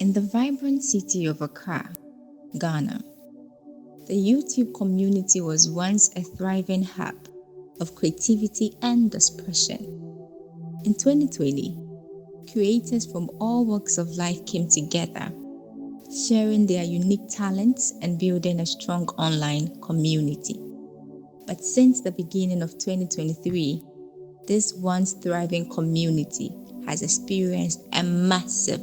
In the vibrant city of Accra, Ghana, the YouTube community was once a thriving hub of creativity and expression. In 2020, creators from all walks of life came together, sharing their unique talents and building a strong online community. But since the beginning of 2023, this once thriving community has experienced a massive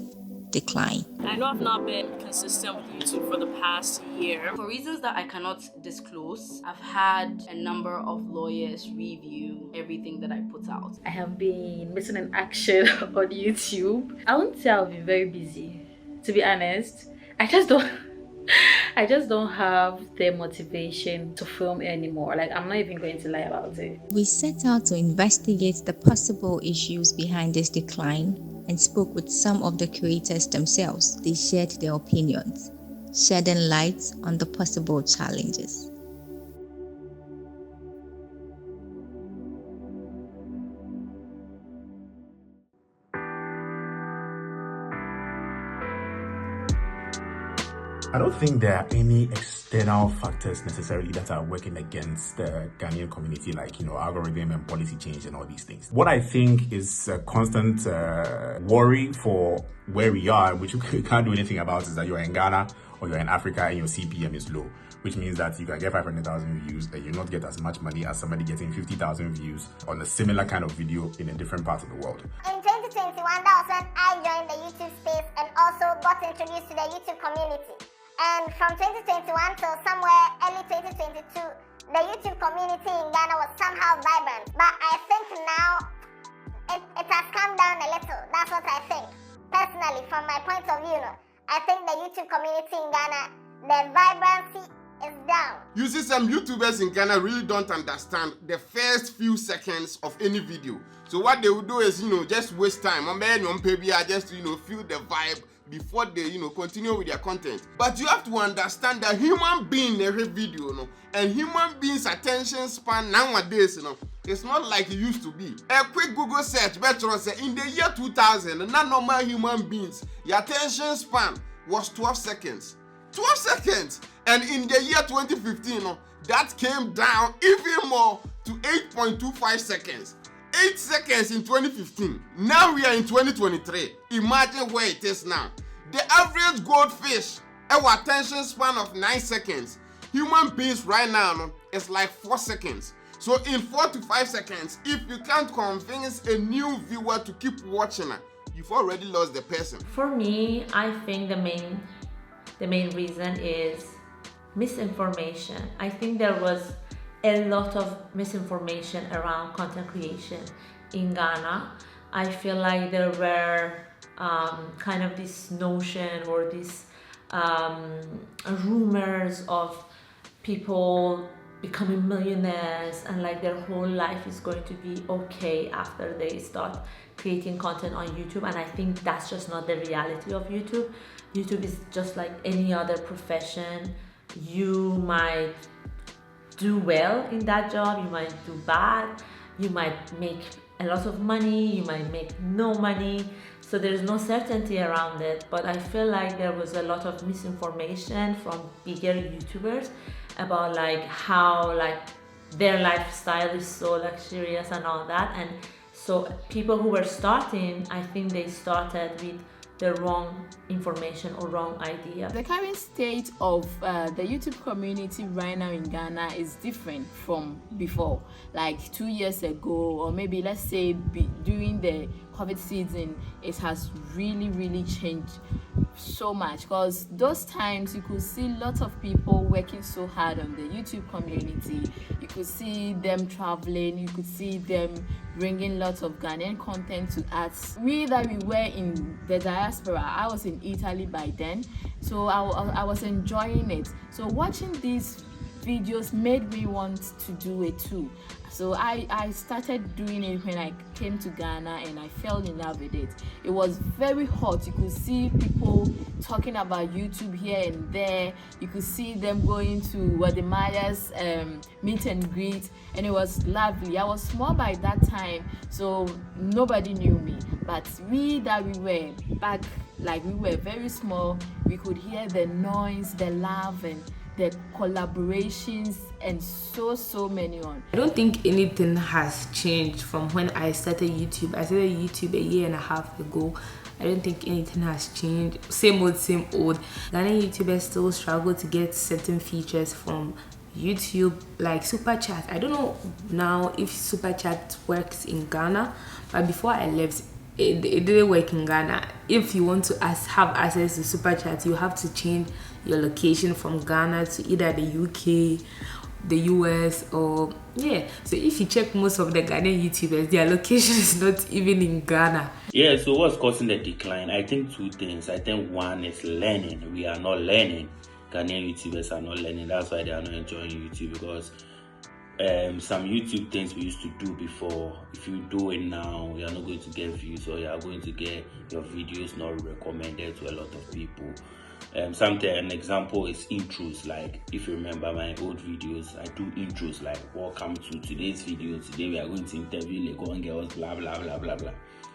decline. I know I've not been consistent with YouTube for the past year. For reasons that I cannot disclose, I've had a number of lawyers review everything that I put out. I have been missing in action on YouTube. I won't say I've been very busy, to be honest. I just don't have the motivation to film anymore. Like, I'm not even going to lie about it. We set out to investigate the possible issues behind this decline and spoke with some of the creators themselves. They shared their opinions, shedding light on the possible challenges. I don't think there are any external factors necessarily that are working against the Ghanaian community, like, algorithm and policy change and all these things. What I think is a constant worry for where we are, which we can't do anything about, is that you're in Ghana or you're in Africa and your CPM is low, which means that you can get 500,000 views and you not get as much money as somebody getting 50,000 views on a similar kind of video in a different part of the world. In 2021, that was when I joined the YouTube space and also got introduced to the YouTube community. And from 2021 till somewhere early 2022, the YouTube community in Ghana was somehow vibrant. But I think now it has come down a little. That's what I think. Personally, from my point of view, I think the YouTube community in Ghana, the vibrancy is down. You see, some YouTubers in Ghana really don't understand the first few seconds of any video. So what they will do is, just waste time. Just to, feel the vibe before they, continue with their content. But you have to understand that human being every video, and human beings' attention span nowadays, it's not like it used to be. A quick Google search, better say in the year 2000, non-normal human beings, your attention span was 12 seconds. 12 seconds! And in the year 2015, that came down even more to 8.25 seconds. 8 seconds in 2015. Now we are in 2023. Imagine where it is now. The average goldfish, our attention span of 9 seconds. Human beings right now is like 4 seconds. So in 4 to 5 seconds, if you can't convince a new viewer to keep watching, you've already lost the person. For me, I think the main reason is misinformation. I think there was a lot of misinformation around content creation in Ghana. I feel like there were kind of this notion or this rumors of people becoming millionaires and like their whole life is going to be okay after they start creating content on YouTube, and I think that's just not the reality of YouTube. YouTube is just like any other profession. You might do well in that job, you might do bad, you might make a lot of money, you might make no money, so there's no certainty around it. But I feel like there was a lot of misinformation from bigger YouTubers about like how like their lifestyle is so luxurious and all that, and so people who were starting, I think they started with the wrong information or wrong idea. The current state of the YouTube community right now in Ghana is different from before, like 2 years ago, or maybe let's say during the COVID season. It has really changed so much, because those times you could see lots of people working so hard on the YouTube community. You could see them traveling, you could see them bringing lots of Ghanaian content to us. We that we were in the diaspora, I was in Italy by then, so I was enjoying it. So watching these videos made me want to do it too. So I started doing it when I came to Ghana, and I fell in love with it. It was very hot. You could see people talking about YouTube here and there. You could see them going to Demise's meet and greet, and it was lovely. I was small by that time, so nobody knew me. But we were back, like we were very small, we could hear the noise, the love, and the collaborations, and so many on. I don't think anything has changed from when I started YouTube. I started YouTube a year and a half ago. I don't think anything has changed. Same old, same old. Ghanaian YouTubers still struggle to get certain features from YouTube, like super chat. I don't know now if super chat works in Ghana, but before I left, it didn't work in Ghana. If you want to have access to super chat, you have to change your location from Ghana to either the UK, the US, or yeah. So if you check most of the Ghanaian YouTubers, their location is not even in Ghana. Yeah, so what's causing the decline? I think two things. I think one is learning. We are not learning. Ghanaian YouTubers are not learning. That's why they are not enjoying YouTube, because some YouTube things we used to do before, if you do it now, you are not going to get views, or you are going to get your videos not recommended to a lot of people. An example is intros. Like if you remember my old videos, I do intros like welcome to today's video. Today we are going to interview Legon girls, blah blah blah blah blah.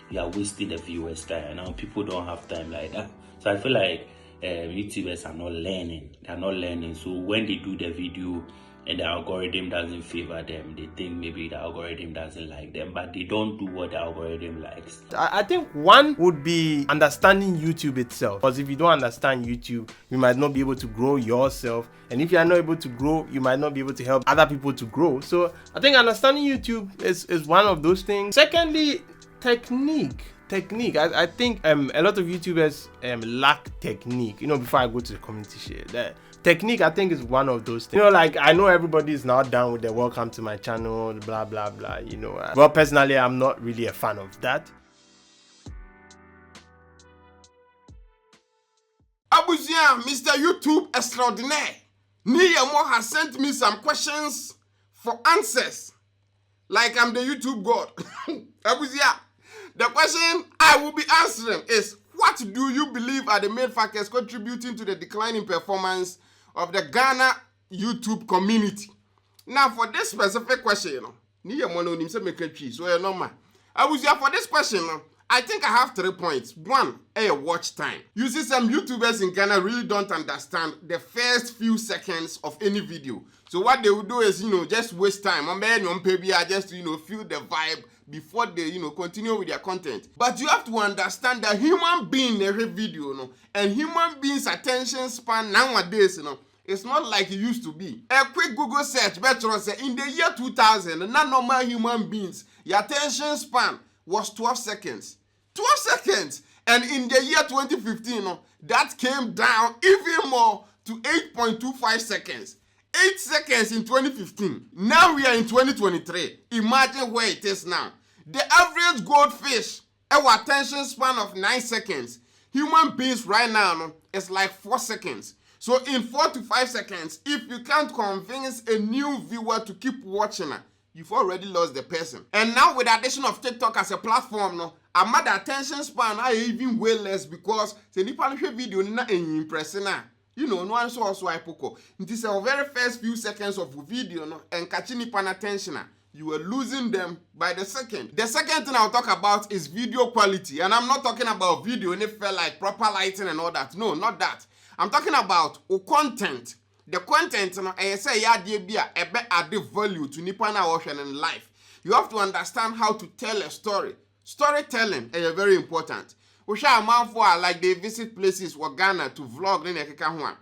You are wasting the viewers' time, and now people don't have time like that. So I feel like YouTubers are not learning. They are not learning. So when they do the video and the algorithm doesn't favor them, they think maybe the algorithm doesn't like them, but they don't do what the algorithm likes. I think one would be understanding YouTube itself, because if you don't understand YouTube, you might not be able to grow yourself, and if you are not able to grow, you might not be able to help other people to grow. So I think understanding YouTube is one of those things. Secondly, technique. I think a lot of YouTubers lack technique. Before I go to the community share, that technique I think is one of those things. Like I know everybody is now down with the welcome to my channel, blah blah blah. Well, personally, I'm not really a fan of that. Abusia, Mr. YouTube extraordinaire, Yemoh has sent me some questions for answers. Like I'm the YouTube god. Abusia, the question I will be answering is, what do you believe are the main factors contributing to the decline in performance of the Ghana YouTube community? Now, for this specific question, for this question, I think I have 3 points. One, watch time. You see, some YouTubers in Ghana really don't understand the first few seconds of any video. So what they will do is, just waste time. Just to, feel the vibe before they, continue with their content. But you have to understand that human being in every video, and human beings' attention span nowadays, it's not like it used to be. A quick Google search, better say, in the year 2000, non-normal human beings, your attention span was 12 seconds. 12 seconds! And in the year 2015, that came down even more to 8.25 seconds. 8 seconds in 2015. Now we are in 2023. Imagine where it is now. The average goldfish, our attention span of 9 seconds. Human beings right now is like 4 seconds. So in 4 to 5 seconds, if you can't convince a new viewer to keep watching, you've already lost the person. And now with the addition of TikTok as a platform, I'm at the attention span are even way less, because the Nippon video na impressing. No one saw also hypoco. It is our very first few seconds of video and catching Nippon attention. You were losing them by the second. The second thing I'll talk about is video quality. And I'm not talking about video and it felt like proper lighting and all that. No, not that. I'm talking about content. The content, I say, be add value to Nippon Ocean in life. You have to understand how to tell a story. Storytelling is very important. We share a man for like they visit places for Ghana to vlog in Ekeka.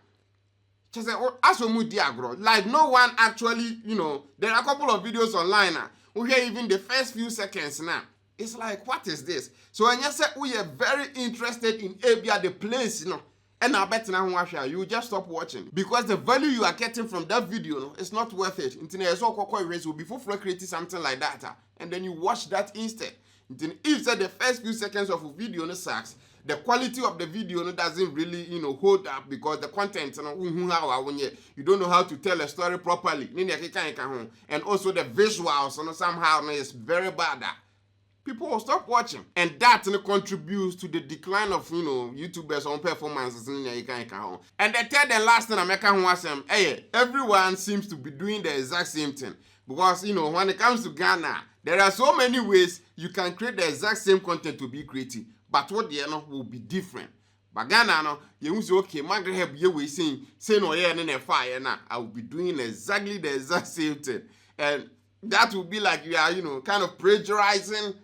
Like no one actually, there are a couple of videos online now. We hear even the first few seconds now. It's like, what is this? So when you say we are very interested in Abia, the place, and I bet now you just stop watching, because the value you are getting from that video is not worth it. Before creating something like that, and then you watch that instead. If the first few seconds of a video sucks, the quality of the video doesn't really hold up, because the content you don't know how to tell a story properly, and also the visuals somehow is very bad. People will stop watching, and that contributes to the decline of YouTubers on performances. And the third and last thing I'm making, everyone seems to be doing the exact same thing. Because, you know, when it comes to Ghana, there are so many ways you can create the exact same content to be creative, but what they know will be different. But Ghana, no, you will say, okay, my help you way saying, say no, yeah, and then fire now. I will be doing exactly the exact same thing. And that will be like you are, you know, kind of plagiarizing.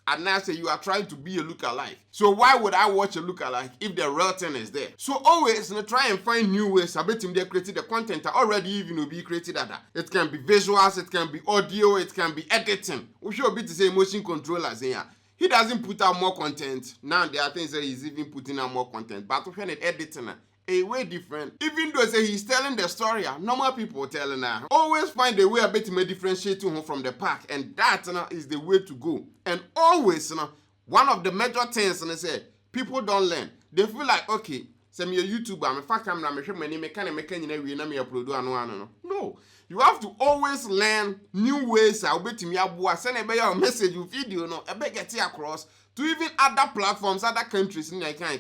And now say you are trying to be a lookalike. So why would I watch a lookalike if the real thing is there? So always try and find new ways. I bet him they created the content already even be created at that. It can be visuals, it can be audio, it can be editing. We should be to say motion controllers here. He doesn't put out more content. Now there are things that he's even putting out more content. But when it editing a way different. Even though say he's telling the story, normal people telling her. Always find a way a bit to differentiate him from the pack, and that is the way to go. And always, one of the major things, and I say people don't learn. They feel like, okay, say me a YouTuber, I'm a fact camera, I'm a money, make no. You have to always learn new ways. I'll bet me a send a message, video, no, a beg get across to even other platforms, other countries in your kind.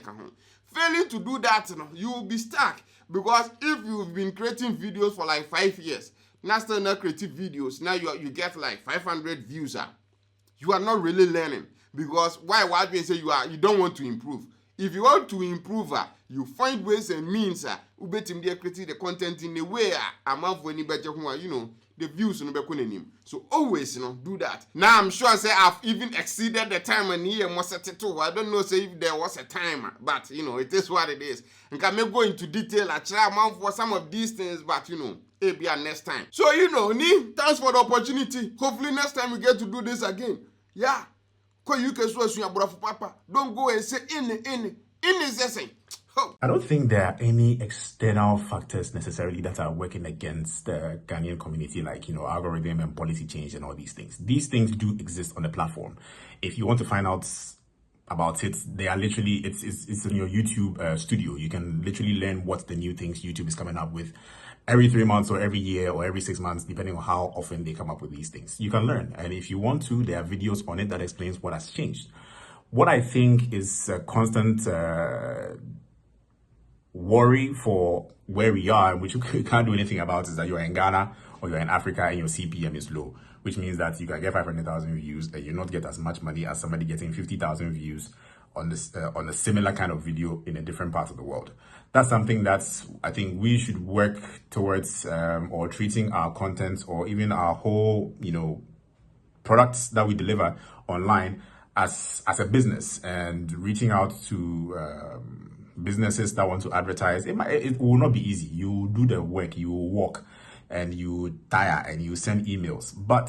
Failing to do that, you will be stuck. Because if you've been creating videos for like 5 years, now still not creative videos, now you get like 500 views, you are not really learning. Because why do you say you don't want to improve? If you want to improve, you find ways and means, creating the content in a way, the views no be kunenim. So always do that. Now I'm sure say I've even exceeded the time and here must set it too. I don't know say if there was a time, but it is what it is. And can maybe go into detail for some of these things, but maybe next time. So thanks for the opportunity. Hopefully next time we get to do this again. Yeah. You can your brother papa. Don't go and say in is the same. I don't think there are any external factors necessarily that are working against the Ghanaian community, like, algorithm and policy change and all these things. These things do exist on the platform. If you want to find out about it, they are literally, it's in your YouTube studio. You can literally learn what the new things YouTube is coming up with every 3 months or every year or every 6 months, depending on how often they come up with these things. You can learn. And if you want to, there are videos on it that explains what has changed. What I think is a constant worry for where we are, which you can't do anything about, is that you're in Ghana or you're in Africa and your CPM is low, which means that you can get 500,000 views and you not get as much money as somebody getting 50,000 views on this on a similar kind of video in a different part of the world. That's something that's I think we should work towards, or treating our content or even our whole products that we deliver online as a business, and reaching out to businesses that want to advertise. It will not be easy. You do the work, you walk and you tire and you send emails, but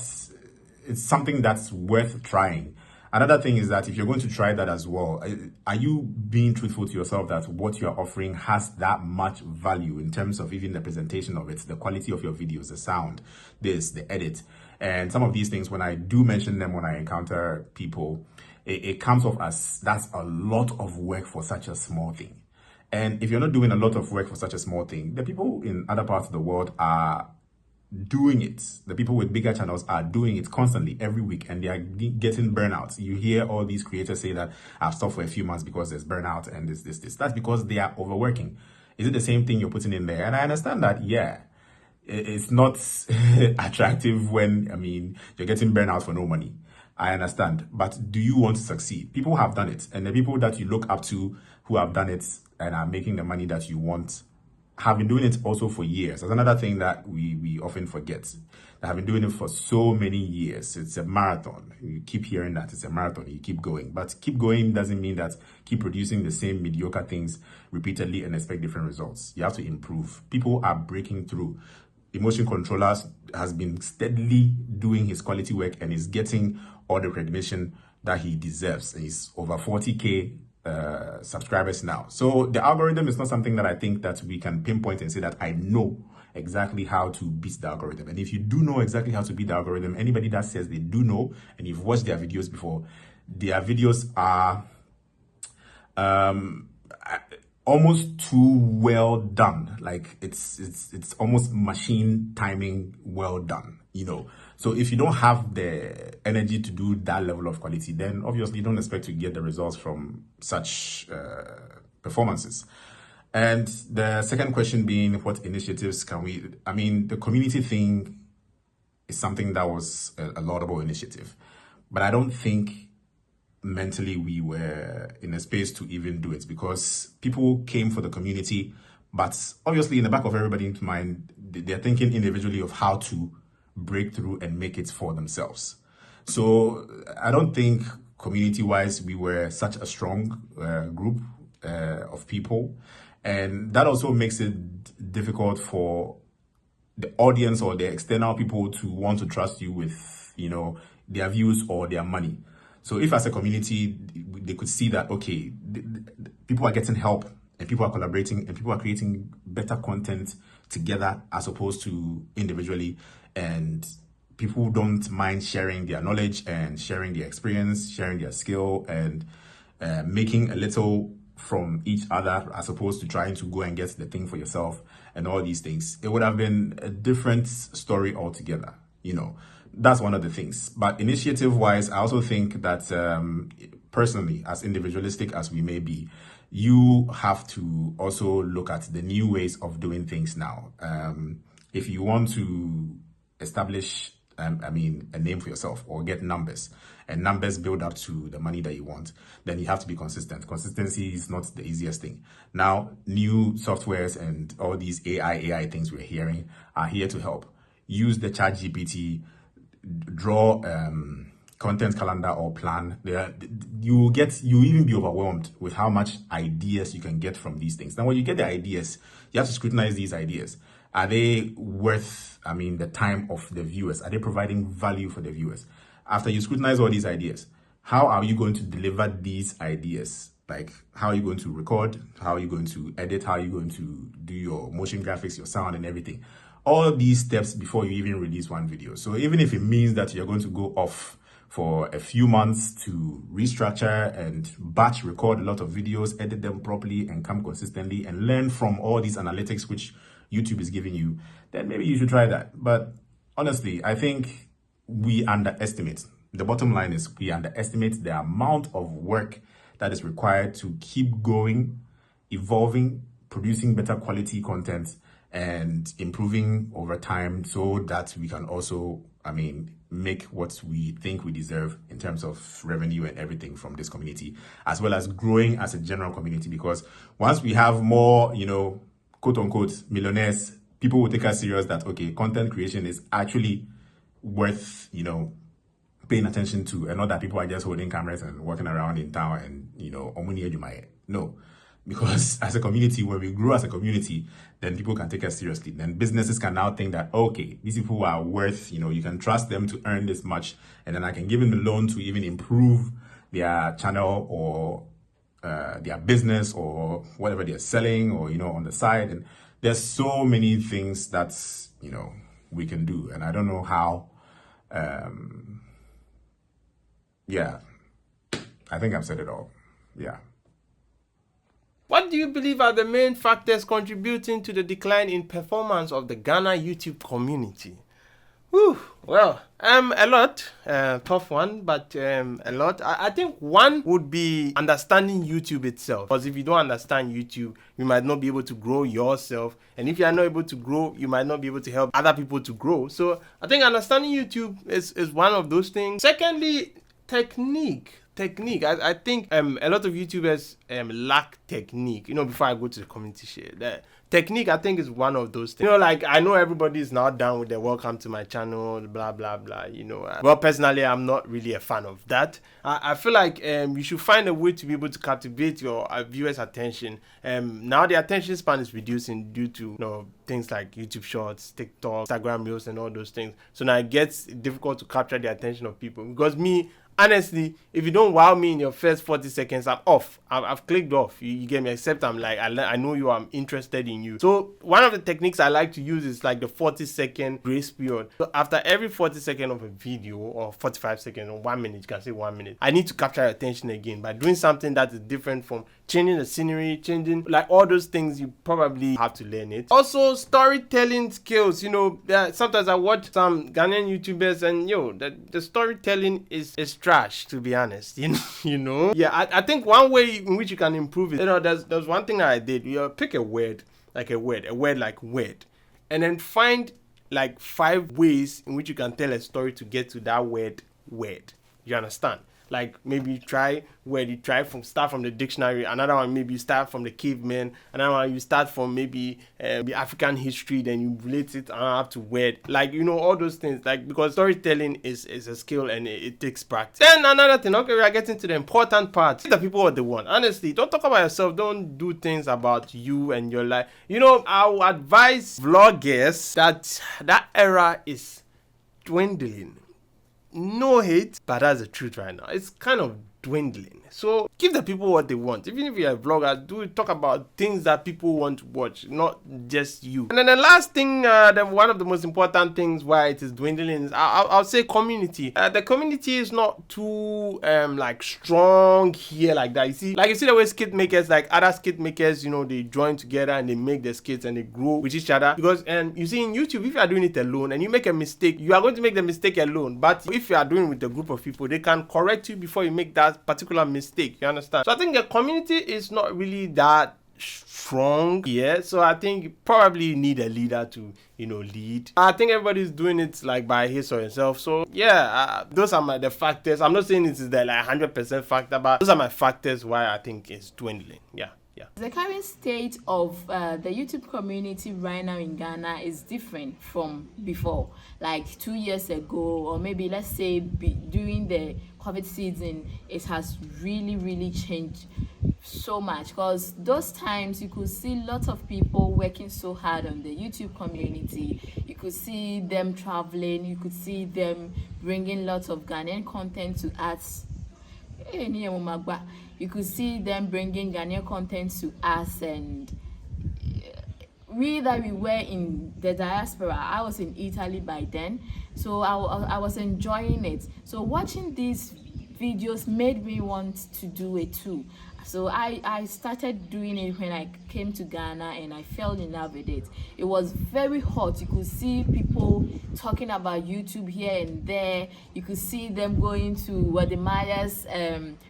it's something that's worth trying. Another thing is that if you're going to try that as well, are you being truthful to yourself that what you're offering has that much value in terms of even the presentation of it, the quality of your videos, the sound, the edit, and some of these things? When I do mention them, when I encounter people, it comes off as that's a lot of work for such a small thing. And if you're not doing a lot of work for such a small thing, the people in other parts of the world are doing it. The people with bigger channels are doing it constantly every week, and they are getting burnouts. You hear all these creators say that I've stopped for a few months because there's burnout and this. That's because they are overworking. Is it the same thing you're putting in there? And I understand that, yeah, it's not attractive when, you're getting burnout for no money. I understand. But do you want to succeed? People have done it. And the people that you look up to who have done it and are making the money that you want have been doing it also for years. That's another thing that we often forget. They have been doing it for so many years. It's a marathon. You keep hearing that it's a marathon. You keep going. But keep going doesn't mean that keep producing the same mediocre things repeatedly and expect different results. You have to improve. People are breaking through. Emotion Controllers has been steadily doing his quality work and is getting all the recognition that he deserves. He's over 40K subscribers now. So the algorithm is not something that I think that we can pinpoint and say that I know exactly how to beat the algorithm. And if you do know exactly how to beat the algorithm, anybody that says they do know and you've watched their videos before, their videos are almost too well done. Like it's almost machine timing well done, So if you don't have the energy to do that level of quality, then obviously you don't expect to get the results from such performances. And the second question being, what initiatives can we, the community thing is something that was a laudable initiative. But I don't think mentally we were in a space to even do it, because people came for the community, but obviously in the back of everybody's mind, they're thinking individually of how to break through and make it for themselves. So I don't think community-wise we were such a strong group of people, and that also makes it difficult for the audience or the external people to want to trust you with, you know, their views or their money. So if as a community they could see that, okay, people are getting help and people are collaborating and people are creating better content together as opposed to individually, and people don't mind sharing their knowledge and sharing their experience, sharing their skill, and making a little from each other as opposed to trying to go and get the thing for yourself and all these things, it would have been a different story altogether. You know, that's one of the things. But initiative wise, I also think that personally, as individualistic as we may be, you have to also look at the new ways of doing things now. If you want to establish a name for yourself or get numbers, and numbers build up to the money that you want, then you have to be consistent. Consistency is not the easiest thing. Now, new softwares and all these AI things we're hearing are here to help. Use the ChatGPT, draw content calendar or plan. You even be overwhelmed with how much ideas you can get from these things. Now, when you get the ideas, you have to scrutinize these ideas. Are they worth, the time of the viewers? Are they providing value for the viewers? After you scrutinize all these ideas, how are you going to deliver these ideas? Like, how are you going to record? How are you going to edit? How are you going to do your motion graphics, your sound and everything? All these steps before you even release one video. So even if it means that you're going to go off for a few months to restructure and batch record a lot of videos, edit them properly and come consistently and learn from all these analytics which YouTube is giving you, then maybe you should try that. But honestly, I think we underestimate. The bottom line is we underestimate the amount of work that is required to keep going, evolving, producing better quality content and improving over time so that we can also, make what we think we deserve in terms of revenue and everything from this community, as well as growing as a general community. Because once we have more, quote unquote, millionaires, people will take us serious that, okay, content creation is actually worth, paying attention to, and not that people are just holding cameras and walking around in town and, no. Because as a community, when we grow as a community, then people can take us seriously. Then businesses can now think that, okay, these people are worth, you can trust them to earn this much, and then I can give them a loan to even improve their channel or their business or whatever they're selling or, on the side. And there's so many things that, we can do. And I don't know how, I think I've said it all. Yeah. What do you believe are the main factors contributing to the decline in performance of the Ghana YouTube community? Well, a lot, tough one, but a lot. I think one would be understanding YouTube itself. Because if you don't understand YouTube, you might not be able to grow yourself. And if you are not able to grow, you might not be able to help other people to grow. So I think understanding YouTube is one of those things. Secondly, technique. I think a lot of YouTubers lack technique. Before I go to the community share, technique I think is one of those things. Like I know everybody is now down with the welcome to my channel, blah blah blah. Well, personally, I'm not really a fan of that. I feel like you should find a way to be able to captivate your viewers' attention. Now the attention span is reducing due to things like YouTube Shorts, TikTok, Instagram Reels, and all those things. So now it gets difficult to capture the attention of people. Because honestly, if you don't wow me in your first 40 seconds, I'm off. I've clicked off. You get me? Except I'm like, I know you, I'm interested in you. So one of the techniques I like to use is like the 40-second grace period. So after every 40 seconds of a video, or 45 seconds, or 1 minute, you can say 1 minute, I need to capture your attention again by doing something that is different from changing the scenery, changing like all those things. You probably have to learn it. Also, storytelling skills. Sometimes I watch some Ghanaian YouTubers and the storytelling is trash, to be honest. Yeah, I think one way in which you can improve it, there's one thing that I did. You pick a word like word, and then find like 5 ways in which you can tell a story to get to that word. You understand? Like maybe try start from the dictionary, another one maybe start from the cavemen, another one you start from maybe the African history, then you relate it up to word, like all those things, like because storytelling is a skill and it takes practice. Then another thing, okay, we are getting to the important part. The people what they want. Honestly, don't talk about yourself, don't do things about you and your life. I would advise vloggers that era is dwindling. No hate, but that's the truth right now. It's kind of dwindling. So give the people what they want. Even if you're a vlogger, talk about things that people want to watch, not just you. And then the last thing, one of the most important things why it is dwindling is I'll say community. The community is not too like strong here like that. You see the way skit makers, like other skit makers, they join together and they make the skits and they grow with each other. Because you see in YouTube, if you are doing it alone and you make a mistake, you are going to make the mistake alone. But if you are doing it with a group of people, they can correct you before you make that particular mistake. You understand? So I think the community is not really that strong yet. So I think you probably need a leader to lead. I think everybody's doing it like by his or himself. So yeah, those are the factors. I'm not saying it is the like 100% factor, but those are my factors why I think it's dwindling. Yeah. The current state of the YouTube community right now in Ghana is different from before, like 2 years ago, or maybe let's say during the COVID season. It has really changed so much, because those times you could see lots of people working so hard on the YouTube community. You could see them traveling, you could see them bringing lots of Ghanaian content to us. You could see them bringing Ghanaian content to us, and we were in the diaspora. I was in Italy by then, so I was enjoying it. So watching these videos made me want to do it too. So I started doing it when I came to Ghana, and I fell in love with it. It was very hot. You could see people talking about YouTube here and there. You could see them going to Wademaya's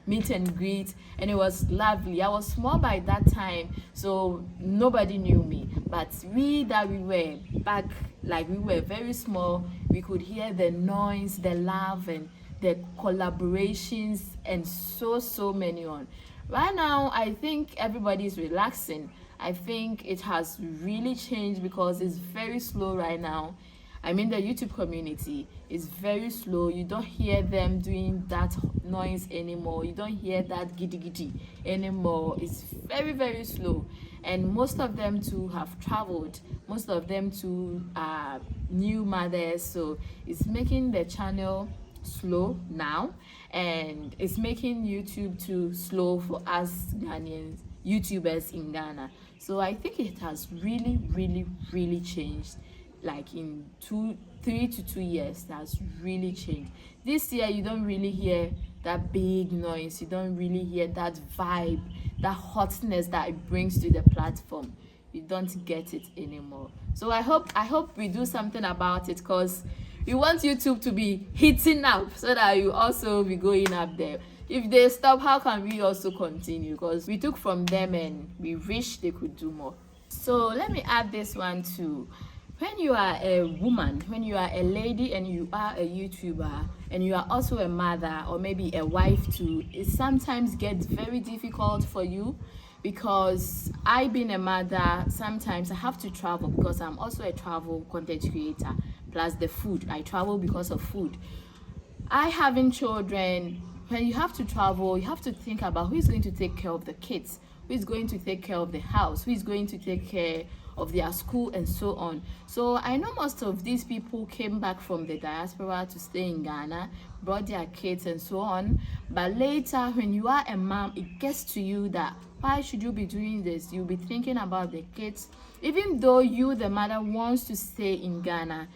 meet and greet, and it was lovely. I was small by that time, so nobody knew me. But we were back, like we were very small, we could hear the noise, the love, and the collaborations, and so many on. Right now, I think everybody's relaxing. I think it has really changed because it's very slow right now. I mean, the YouTube community is very slow. You don't hear them doing that noise anymore. You don't hear that giddy anymore. It's very slow. And most of them too have traveled. Most of them too are new mothers. So it's making the channel slow now, and it's making YouTube too slow for us Ghanaians, YouTubers in Ghana. So I think it has really changed. Like in 3 to 2 years, that's really changed. This year you don't really hear that big noise, you don't really hear that vibe, that hotness that it brings to the platform. You don't get it anymore. So I hope we do something about it, because we want YouTube to be hitting up so that you also be going up there. If they stop, how can we also continue? Because we took from them and we wish they could do more. So let me add this one too. When you are a woman, when you are a lady and you are a YouTuber, and you are also a mother or maybe a wife too, it sometimes gets very difficult for you. Because I, being a mother, sometimes I have to travel because I'm also a travel content creator. Plus the food, I travel because of food. I having children, when you have to travel, you have to think about who is going to take care of the kids, who is going to take care of the house, who is going to take care of their school, and so on. So I know most of these people came back from the diaspora to stay in Ghana, brought their kids and so on. But later, when you are a mom, it gets to you that why should you be doing this? You'll be thinking about the kids. Even though you, the mother, wants to stay in Ghana,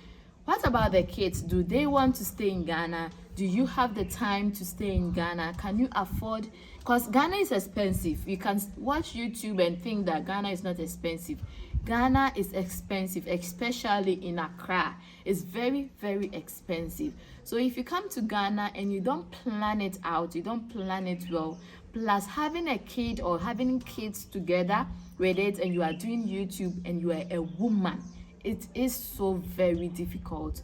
what about the kids? Do they want to stay in Ghana? Do you have the time to stay in Ghana? Can you afford? Because Ghana is expensive. You can watch YouTube and think that Ghana is not expensive. Ghana is expensive, especially in Accra. It's very expensive. So if you come to Ghana and you don't plan it out, you don't plan it well, plus having a kid or having kids together with it, and you are doing YouTube and you are a woman, it is so very difficult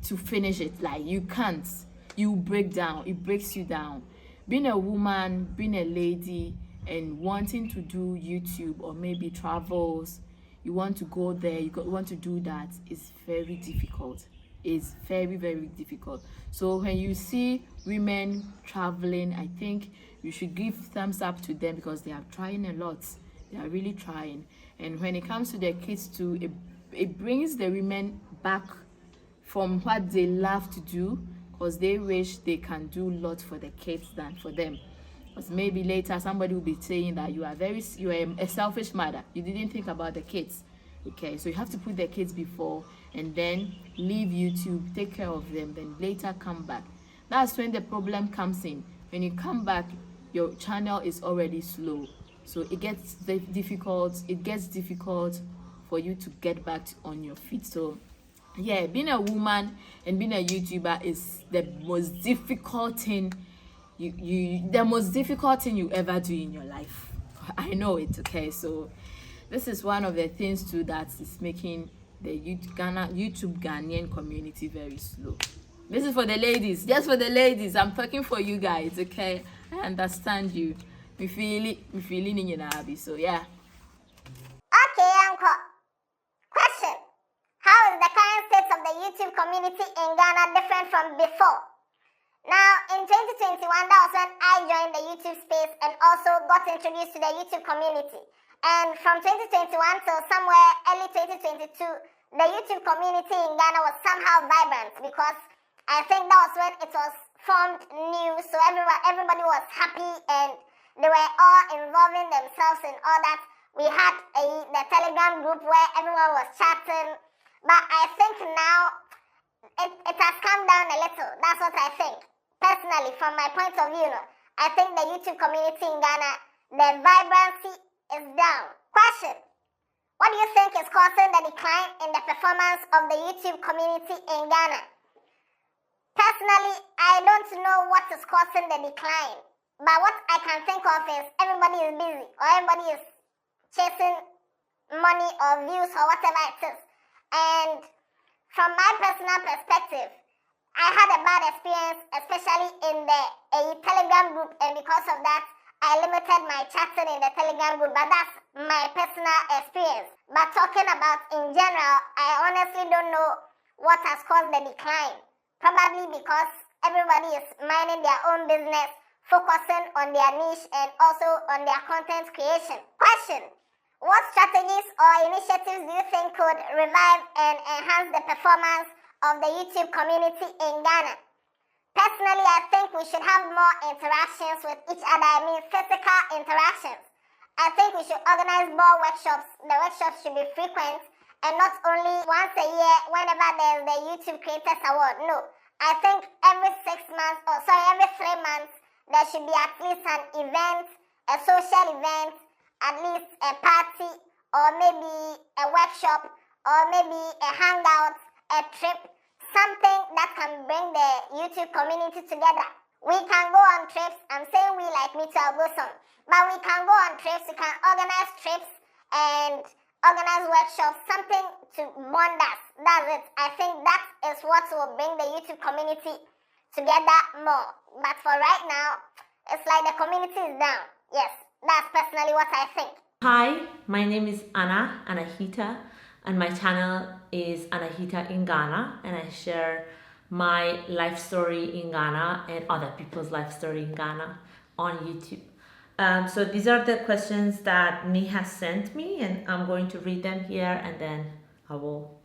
to finish it. Like, you can't, you break down, it breaks you down. Being a woman, being a lady, and wanting to do YouTube or maybe travels, you want to go there, want to do that, is very difficult. It's very, very difficult. So when you see women traveling, I think you should give thumbs up to them, because they are trying a lot. They are really trying. And when it comes to their kids too, it brings the women back from what they love to do, because they wish they can do a lot for the kids than for them. Because maybe later somebody will be saying that you are a selfish mother, you didn't think about the kids. Okay, so you have to put the kids before, and then leave YouTube, take care of them, then later come back. That's when the problem comes in. When you come back, your channel is already slow, so it gets difficult for you to get back on your feet. So yeah, being a woman and being a YouTuber is the most difficult thing you ever do in your life. I know it. Okay, so this is one of the things too that is making the YouTube Ghanaian community very slow. This is for the ladies, just for the ladies. I'm talking for you guys, okay? I understand you. We feeling in your nabi, so yeah. Okay, Uncle. Question. How is the current state of the YouTube community in Ghana different from before? Now, in 2021, that was when I joined the YouTube space and also got introduced to the YouTube community. And from 2021 till somewhere early 2022, the YouTube community in Ghana was somehow vibrant, because I think that was when it was formed new, so everybody was happy and they were all involving themselves in all that. We had the Telegram group where everyone was chatting, but I think now it has come down a little. That's what I think. Personally, from my point of view, I think the YouTube community in Ghana, the vibrancy is down. Question. What do you think is causing the decline in the performance of the YouTube community in Ghana? Personally, I don't know what is causing the decline, but what I can think of is everybody is busy, or everybody is chasing money or views or whatever it is. And from my personal perspective, I had a bad experience, especially in the Telegram group, and because of that, I limited my chatting in the Telegram group, but that's my personal experience. But talking about in general, I honestly don't know what has caused the decline. Probably because everybody is minding their own business, focusing on their niche and also on their content creation. Question. What strategies or initiatives do you think could revive and enhance the performance of the YouTube community in Ghana? Personally, I think we should have more interactions with each other. I mean, physical interactions. I think we should organize more workshops. The workshops should be frequent and not only once a year whenever there's the YouTube Creators Award. No, I think every 3 months, there should be at least an event, a social event, at least a party, or maybe a workshop, or maybe a hangout, a trip, something that can bring the YouTube community together. We can go on trips. I'm saying we, like me too, I'll go some. But we can go on trips, we can organize trips and organize workshops, something to bond us. That's it. I think that is what will bring the YouTube community together more. But for right now, it's like the community is down. Yes, that's personally what I think. Hi, my name is Anahita, and my channel is Anahita in Ghana, and I share my life story in Ghana and other people's life story in Ghana on YouTube. So these are the questions that Ni has sent me, and I'm going to read them here, and then I will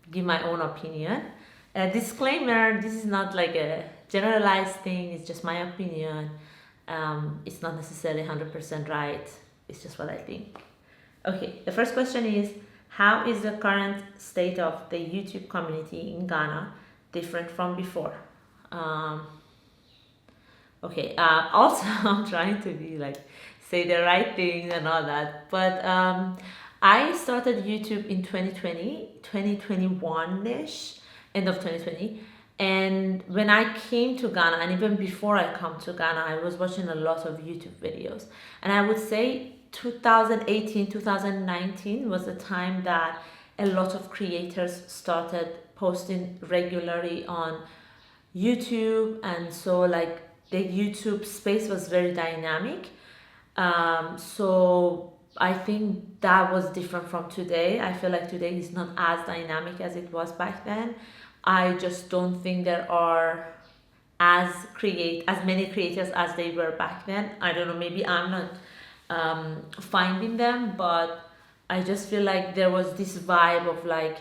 give my own opinion. Disclaimer: this is not like a generalized thing. It's just my opinion. It's not necessarily 100% right. It's just what I think. Okay, the first question is, how is the current state of the YouTube community in Ghana different from before? Okay, also I'm trying to be like, say the right things and all that, but I started YouTube in 2021-ish, end of 2020. And when I came to Ghana, and even before I come to Ghana, I was watching a lot of YouTube videos. And I would say 2018, 2019 was the time that a lot of creators started posting regularly on YouTube, and so like the YouTube space was very dynamic. So I think that was different from today. I feel like today is not as dynamic as it was back then. I just don't think there are as many creators as they were back then. I don't know, maybe I'm not finding them, but I just feel like there was this vibe of like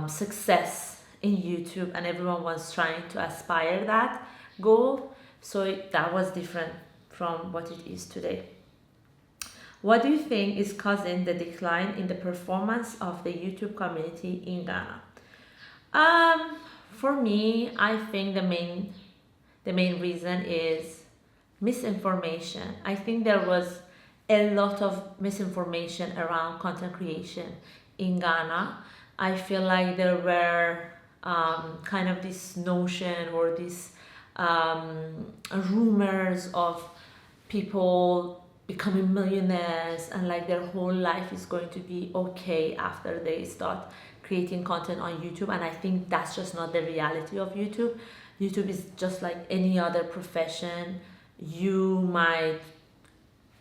success in YouTube, and everyone was trying to aspire that goal. So that was different from what it is today. What do you think is causing the decline in the performance of the YouTube community in Ghana? For me, I think the main reason is misinformation. I think there was a lot of misinformation around content creation in Ghana. I feel like there were kind of this notion or this rumors of people becoming millionaires and like their whole life is going to be okay after they start creating content on YouTube, and I think that's just not the reality of YouTube. YouTube is just like any other profession. You might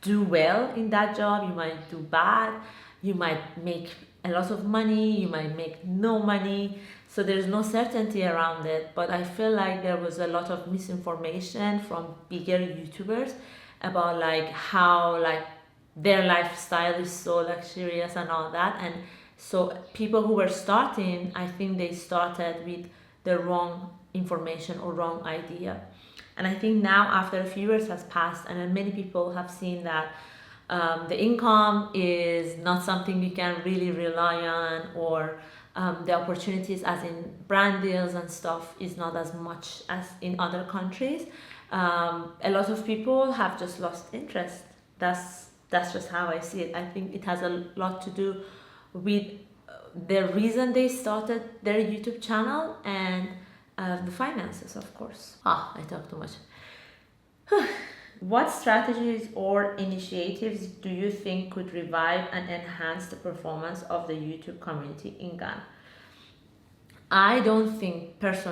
do well in that job, you might do bad, you might make a lot of money, you might make no money, so there's no certainty around it. But I feel like there was a lot of misinformation from bigger YouTubers about like how like their lifestyle is so luxurious and all that, and so people who were starting, I think they started with the wrong information or wrong idea. And I think now after a few years has passed and many people have seen that the income is not something we can really rely on, or the opportunities as in brand deals and stuff is not as much as in other countries. A lot of people have just lost interest. That's just how I see it. I think it has a lot to do with the reason they started their YouTube channel and the finances, of course. I talk too much. What strategies or initiatives do you think could revive and enhance the performance of the YouTube community in Ghana? I don't think that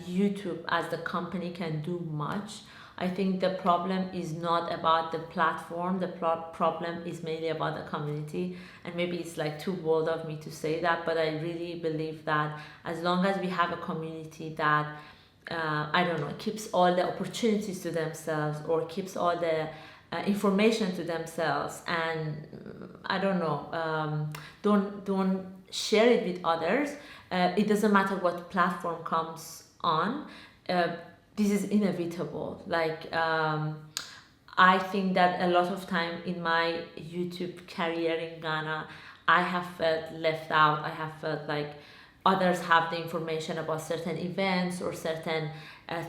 YouTube as the company can do much. I think the problem is not about the platform. The problem is mainly about the community, and maybe it's like too bold of me to say that, but I really believe that as long as we have a community that keeps all the opportunities to themselves, or keeps all the information to themselves, and don't share it with others. It doesn't matter what platform comes on. This is inevitable. I think that a lot of time in my YouTube career in Ghana, I have felt left out. I have felt like others have the information about certain events or certain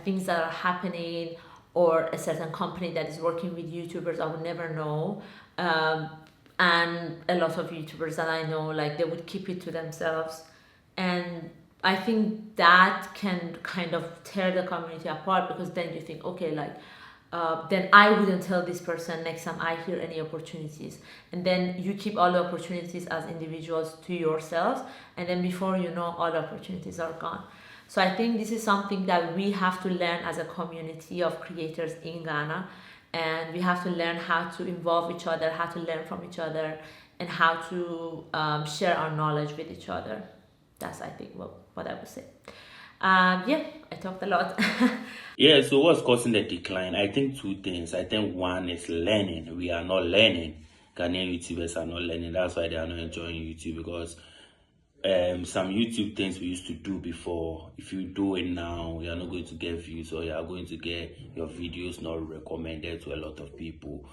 things that are happening, or a certain company that is working with YouTubers I would never know. And a lot of YouTubers that I know, like, they would keep it to themselves. And I think that can kind of tear the community apart, because then you think, okay, then I wouldn't tell this person next time I hear any opportunities. And then you keep all the opportunities as individuals to yourselves, and then before you know, all the opportunities are gone. So I think this is something that we have to learn as a community of creators in Ghana, and we have to learn how to involve each other, how to learn from each other, and how to share our knowledge with each other. That's, I think, what I would say. I talked a lot. Yeah, so what's causing the decline? I think two things. I think one is learning. We are not learning. Ghanaian YouTubers are not learning. That's why they are not enjoying YouTube, because some YouTube things we used to do before, if you do it now, you are not going to get views, or you are going to get your videos not recommended to a lot of people.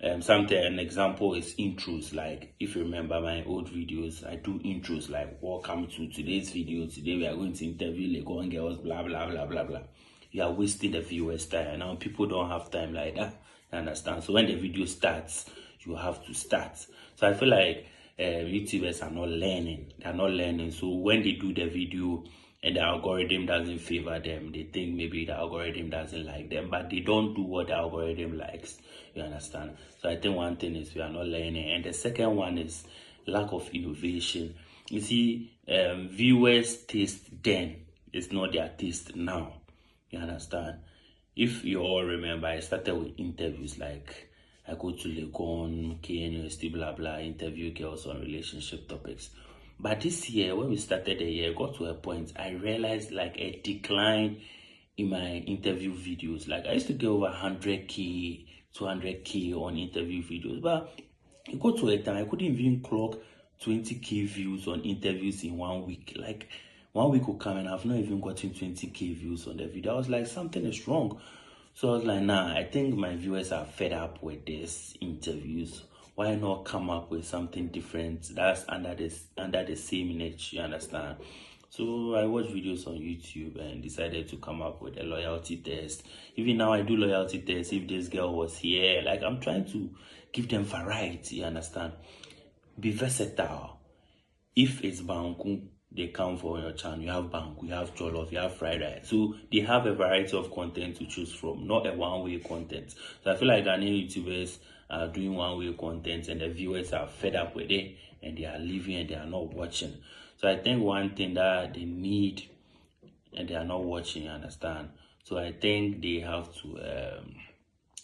Sometimes an example is intros. Like, if you remember my old videos, I do intros like, welcome to today's video. Today we are going to interview Legon girls, blah blah blah blah blah. You are wasting the viewers' time. Now people don't have time like that. You understand? So when the video starts, you have to start. So I feel like YouTubers are not learning. They are not learning. So when they do the video, and the algorithm doesn't favor them. They think maybe the algorithm doesn't like them, but they don't do what the algorithm likes. You understand? So I think one thing is we are not learning, and the second one is lack of innovation. You see, viewers' taste then is not their taste now. You understand? If you all remember, I started with interviews, like I go to Legon, KNUST, blah blah, interview girls on relationship topics. But this year, when we started the year, got to a point, I realized like a decline in my interview videos. Like I used to get over 100k, 200k on interview videos, but it got to a time I couldn't even clock 20k views on interviews in 1 week. Like 1 week will come and I've not even gotten 20k views on the video. I was like, something is wrong. So I was like, nah, I think my viewers are fed up with these interviews. Why not come up with something different that's under the same niche? You understand? So I watched videos on YouTube and decided to come up with a loyalty test. Even now I do loyalty tests. If this girl was here, like I'm trying to give them variety. You understand? Be versatile. If it's Banku, they come for your channel. You have Banku, you have Jollof, you have fried rice. So they have a variety of content to choose from, not a one-way content. So I feel like Ghanaian YouTubers are doing one-way content and the viewers are fed up with it and they are leaving and they are not watching. So I think one thing that they need and they are not watching, you understand? So I think they have to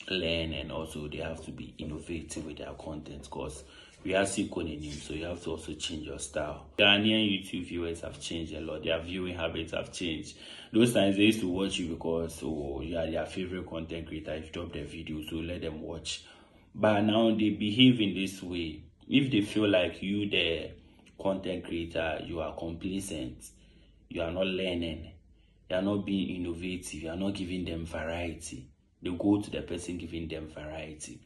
learn, and also they have to be innovative with their content, because we are still new, so you have to also change your style. Ghanaian YouTube viewers have changed a lot. Their viewing habits have changed. Those times they used to watch you because you are their favorite content creator. If you drop their video, so let them watch. But now they behave in this way. If they feel like you, the content creator, you are complacent, you are not learning, you are not being innovative, you are not giving them variety, they go to the person giving them variety.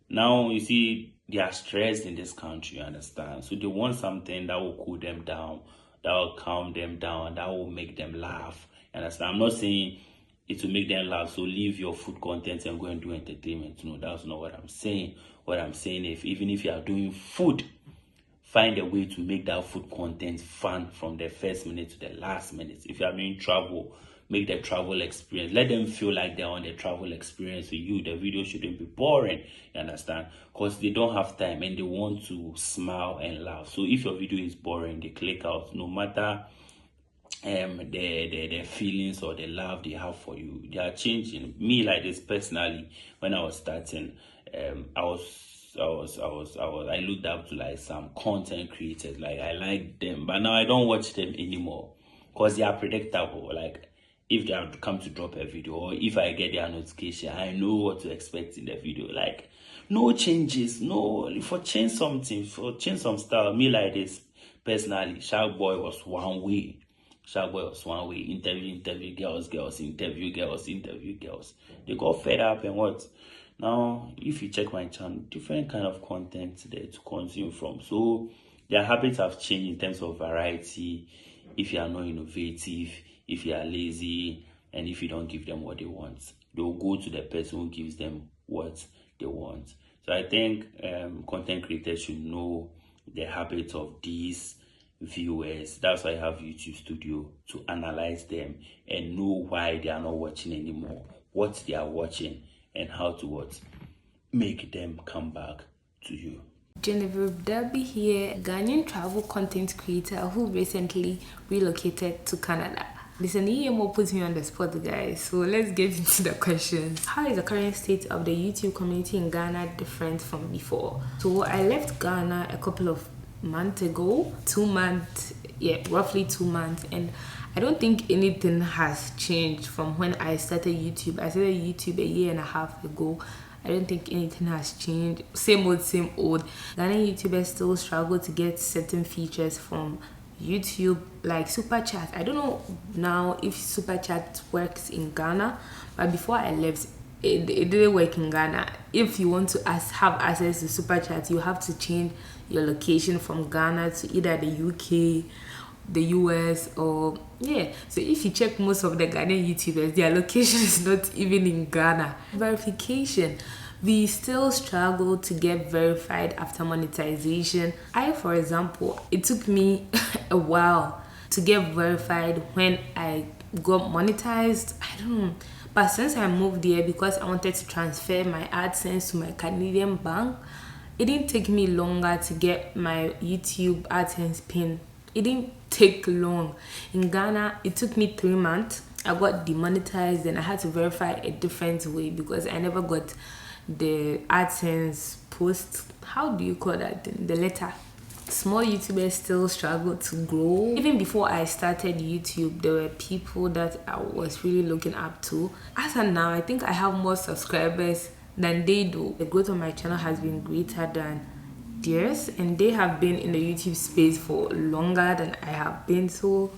Now, you see, they are stressed in this country, you understand? So they want something that will cool them down, that will calm them down, that will make them laugh. You understand? I'm not saying it will make them laugh, so leave your food content and go and do entertainment. No, that's not what I'm saying. What I'm saying is, even if you are doing food, find a way to make that food content fun from the first minute to the last minute. If you are doing travel, make the travel experience. Let them feel like they're on the travel experience with you. The video shouldn't be boring, you understand? Because they don't have time and they want to smile and laugh. So if your video is boring, they click out, no matter the feelings or the love they have for you. They are changing. Me, like this personally, when I was starting, I looked up to like some content creators. Like I like them, but now I don't watch them anymore because they are predictable. Like if they have come to drop a video, or if I get their notification, I know what to expect in the video. Like no changes, no, for change something, for change some style. Me like this personally, Shark Boy was one way. Shark Boy was one way. Interview girls, interview girls. They got fed up and what? Now, if you check my channel, different kind of content there to consume from. So their habits have changed in terms of variety. If you are not innovative, if you are lazy, and if you don't give them what they want, they'll go to the person who gives them what they want. So I think content creators should know the habits of these viewers. That's why I have YouTube Studio, to analyze them and know why they are not watching anymore, what they are watching, and how to what make them come back to you. Genevieve Derby here, Ghanaian travel content creator who recently relocated to Canada. Listen, Yemoh puts me on the spot, guys, so let's get into the questions. How is the current state of the YouTube community in Ghana different from before? So I left Ghana a couple of months ago, 2 months, roughly 2 months, and I don't think anything has changed from when I started YouTube. I started YouTube a year and a half ago. I don't think anything has changed. Same old. Ghanaian YouTubers still struggle to get certain features from YouTube, like super chat. I don't know now if super chat works in Ghana, but before I left, it didn't work in Ghana. If you want to have access to super chat, you have to change your location from Ghana to either the UK, the US, or so if you check most of the Ghanaian YouTubers, their location is not even in Ghana. Verification, we still struggle to get verified after monetization. For example, it took me a while to get verified when I got monetized. I don't know. But since I moved here, because I wanted to transfer my AdSense to my Canadian bank, it didn't take me longer to get my YouTube AdSense pin. It didn't take long. In Ghana, it took me 3 months. I got demonetized and I had to verify a different way because I never got the AdSense post. How do you call that thing? The letter. Small YouTubers still struggle to grow. Even before I started YouTube, there were people that I was really looking up to. As of now, I think I have more subscribers than they do. The growth of my channel has been greater than theirs, and they have been in the YouTube space for longer than I have been. So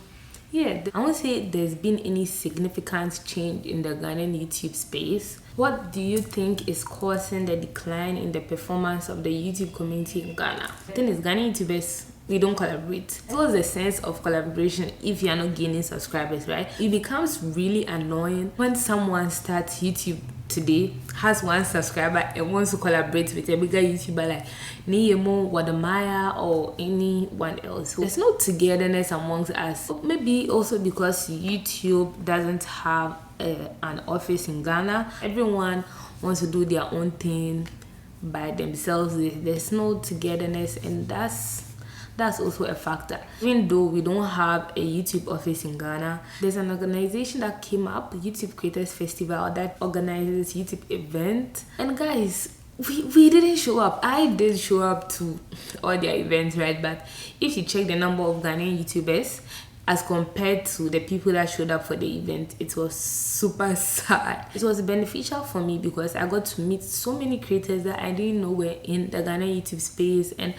yeah, I won't say there's been any significant change in the Ghanaian YouTube space. What do you think is causing the decline in the performance of the YouTube community in Ghana? The thing is, Ghanaian YouTubers, we don't collaborate. What was the sense of collaboration if you are not gaining subscribers, right? It becomes really annoying when someone starts YouTube today, has 1 subscriber and wants to collaborate with a bigger YouTuber like Yemoh, Wadamaya, or anyone else. So there's no togetherness amongst us. Maybe also because YouTube doesn't have an office in Ghana. Everyone wants to do their own thing by themselves. There's no togetherness, and that's also a factor. Even though we don't have a YouTube office in Ghana, there's an organization that came up, YouTube Creators Festival, that organizes YouTube events. And guys, we didn't show up. I did show up to all their events, right? But if you check the number of Ghanaian YouTubers as compared to the people that showed up for the event, it was super sad. It was beneficial for me because I got to meet so many creators that I didn't know were in the Ghana YouTube space, and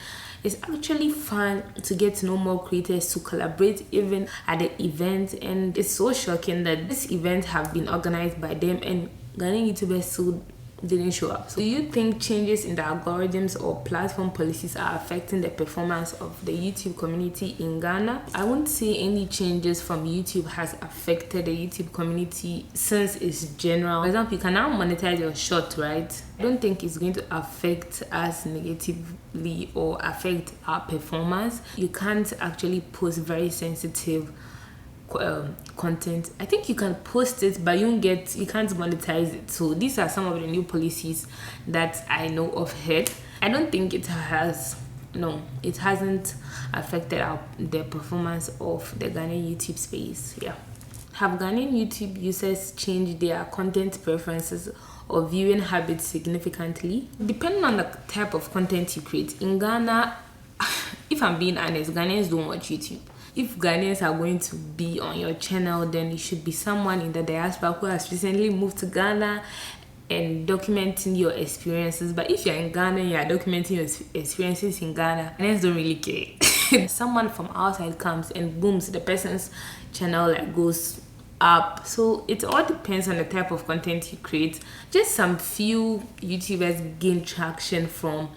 it's actually fun to get to know more creators, to collaborate even at the event. And it's so shocking that this event have been organized by them and Ghanaian YouTubers still didn't show up. So do you think changes in the algorithms or platform policies are affecting the performance of the YouTube community in Ghana? I won't say any changes from YouTube has affected the YouTube community since it's general. For example, you can now monetize your short, right? I don't think it's going to affect us negatively or affect our performance. You can't actually post very sensitive content. I think you can post it, but you can't monetize it. So these are some of the new policies that I know of here. I don't think it hasn't affected the performance of the Ghanaian YouTube space. Yeah. Have Ghanaian YouTube users changed their content preferences or viewing habits significantly? Depending on the type of content you create. In Ghana, if I'm being honest, Ghanaians don't watch YouTube. If Ghanaians are going to be on your channel, then it should be someone in the diaspora who has recently moved to Ghana and documenting your experiences. But if you're in Ghana and you're documenting your experiences in Ghana, Ghanaians don't really care. Someone from outside comes and booms, the person's channel goes up. So it all depends on the type of content you create. Just some few YouTubers gain traction from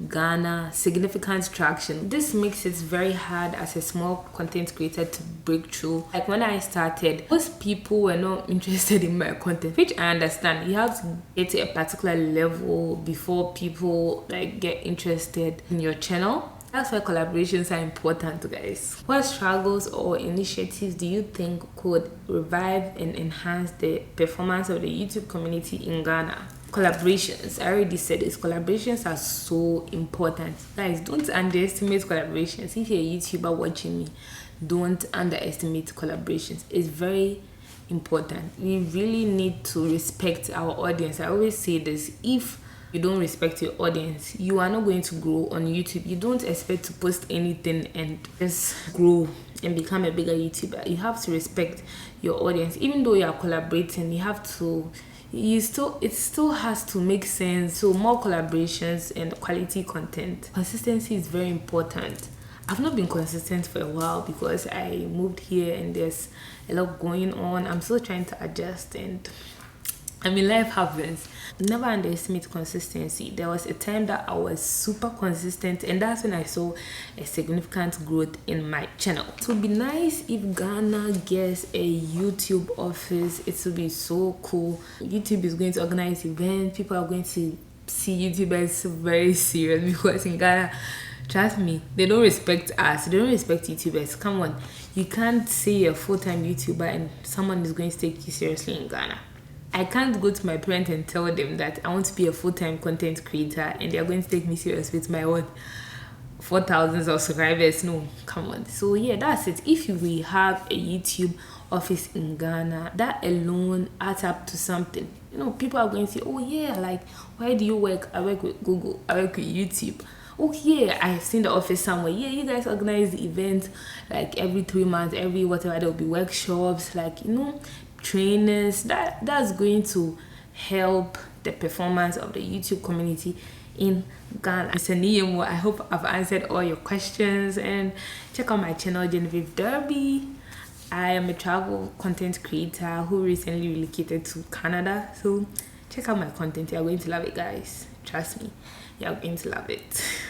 Ghana, significant traction. This makes it very hard as a small content creator to break through. Like when I started, most people were not interested in my content, which I understand. You have to get to a particular level before people get interested in your channel. That's why collaborations are important, guys. What struggles or initiatives do you think could revive and enhance the performance of the YouTube community in Ghana? Collaborations. I already said this. Collaborations are so important. Guys, don't underestimate collaborations. If you're a YouTuber watching me, don't underestimate collaborations. It's very important. We really need to respect our audience. I always say this. If you don't respect your audience, you are not going to grow on YouTube. You don't expect to post anything and just grow and become a bigger YouTuber. You have to respect your audience. Even though you are collaborating, it still has to make sense. So more collaborations and quality content. Consistency is very important. I've not been consistent for a while because I moved here and there's a lot going on. I'm still trying to adjust, and life happens. Never underestimate consistency. There was a time that I was super consistent, and that's when I saw a significant growth in my channel. It would be nice if Ghana gets a YouTube office. It would be so cool. YouTube is going to organize events. People are going to see YouTubers very serious, because in Ghana, trust me, they don't respect us. They don't respect YouTubers. Come on, you can't say you're a full-time YouTuber and someone is going to take you seriously in Ghana. I can't go to my parents and tell them that I want to be a full-time content creator and they're going to take me serious with my 4,000 subscribers. No, come on. So yeah, that's it. If we have a YouTube office in Ghana, that alone adds up to something. You know, people are going to say, oh yeah, like, why do you work? I work with Google, I work with YouTube. Oh yeah, I have seen the office somewhere. Yeah, you guys organize the event like every 3 months, every whatever. There'll be workshops, like, you know, trainers. That's going to help the performance of the YouTube community in Ghana. It's Yemoh. I hope I've answered all your questions, and check out my channel, Genevieve Derby. I am a travel content creator who recently relocated to Canada, so check out my content. You're going to love it, guys. Trust me, you're going to love it.